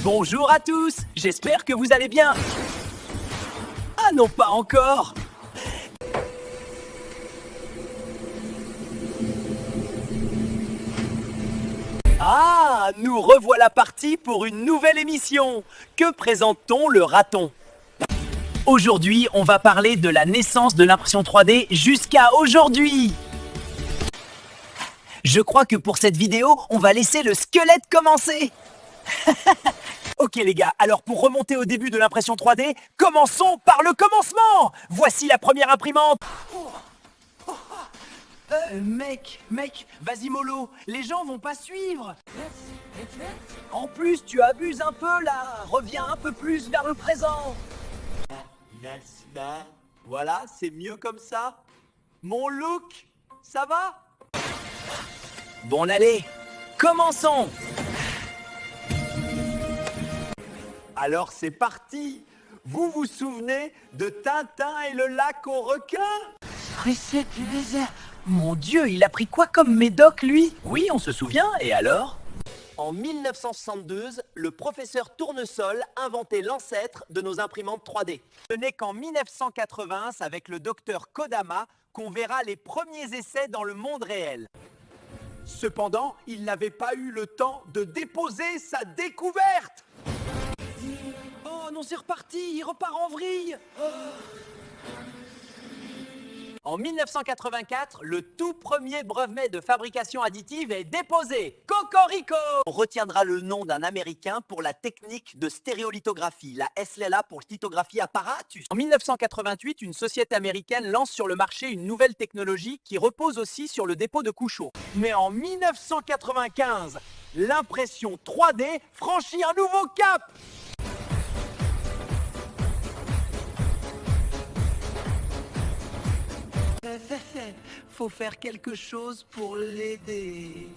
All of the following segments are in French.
Bonjour à tous, j'espère que vous allez bien. Ah non, pas encore. Ah, nous revoilà partis pour une nouvelle émission. Que présente-t-on le raton? Aujourd'hui, on va parler de la naissance de l'impression 3D jusqu'à aujourd'hui. Je crois que pour cette vidéo, on va laisser le squelette commencer. Ok les gars, alors pour remonter au début de l'impression 3D, commençons par le commencement. Voici la première imprimante. Mec, vas-y mollo, les gens vont pas suivre. En plus, tu abuses un peu là, reviens un peu plus vers le présent. Voilà, c'est mieux comme ça. Mon look, ça va? Bon allez, commençons. Alors c'est parti. Vous vous souvenez de Tintin et le lac aux requins? Recette du désert. Mon Dieu, il a pris quoi comme médoc, lui? Oui, on se souvient, et alors? En 1972, le professeur Tournesol inventait l'ancêtre de nos imprimantes 3D. Ce n'est qu'en 1980, avec le docteur Kodama, qu'on verra les premiers essais dans le monde réel. Cependant, il n'avait pas eu le temps de déposer sa découverte. Oh non, c'est reparti, il repart en vrille. En 1984, le tout premier brevet de fabrication additive est déposé. Cocorico! On retiendra le nom d'un Américain pour la technique de stéréolithographie, la SLA pour lithographie apparatus. En 1988, une société américaine lance sur le marché une nouvelle technologie qui repose aussi sur le dépôt de couchot. Mais en 1995, l'impression 3D franchit un nouveau cap. Faut faire quelque chose pour l'aider.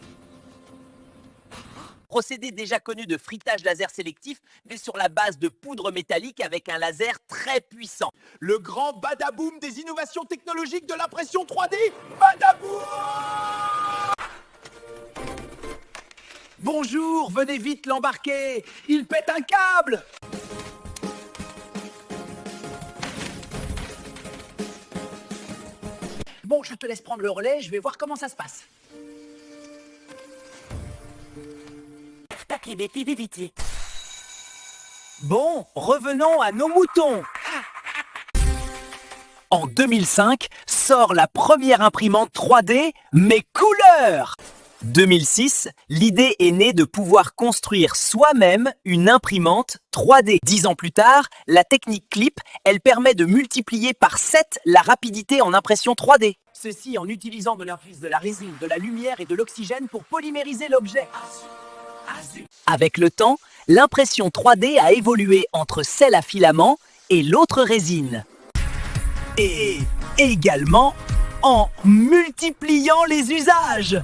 Procédé déjà connu de frittage laser sélectif, mais sur la base de poudre métallique avec un laser très puissant. Le grand badaboom des innovations technologiques de l'impression 3D, badaboom! Bonjour, venez vite l'embarquer, il pète un câble! Bon, je te laisse prendre le relais, je vais voir comment ça se passe. Bon, revenons à nos moutons. En 2005, sort la première imprimante 3D, mais couleur. 2006, l'idée est née de pouvoir construire soi-même une imprimante 3D. 10 ans plus tard, la technique clip, elle permet de multiplier par 7 la rapidité en impression 3D. Ceci en utilisant de la résine, de la lumière et de l'oxygène pour polymériser l'objet. Avec le temps, l'impression 3D a évolué entre celle à filament et l'autre résine. Et également en multipliant les usages.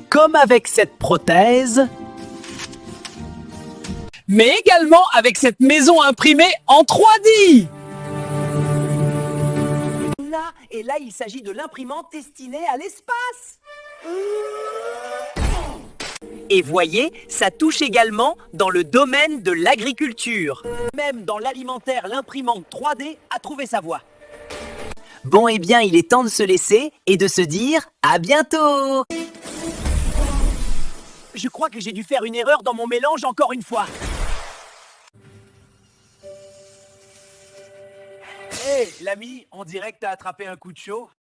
Comme avec cette prothèse, mais également avec cette maison imprimée en 3D. Là, il s'agit de l'imprimante destinée à l'espace. Et voyez, ça touche également dans le domaine de l'agriculture. Même dans l'alimentaire, l'imprimante 3D a trouvé sa voie. Bon, eh bien, il est temps de se laisser et de se dire à bientôt. Je crois que j'ai dû faire une erreur dans mon mélange encore une fois. Hé, l'ami, on dirait que t'as attrapé un coup de chaud.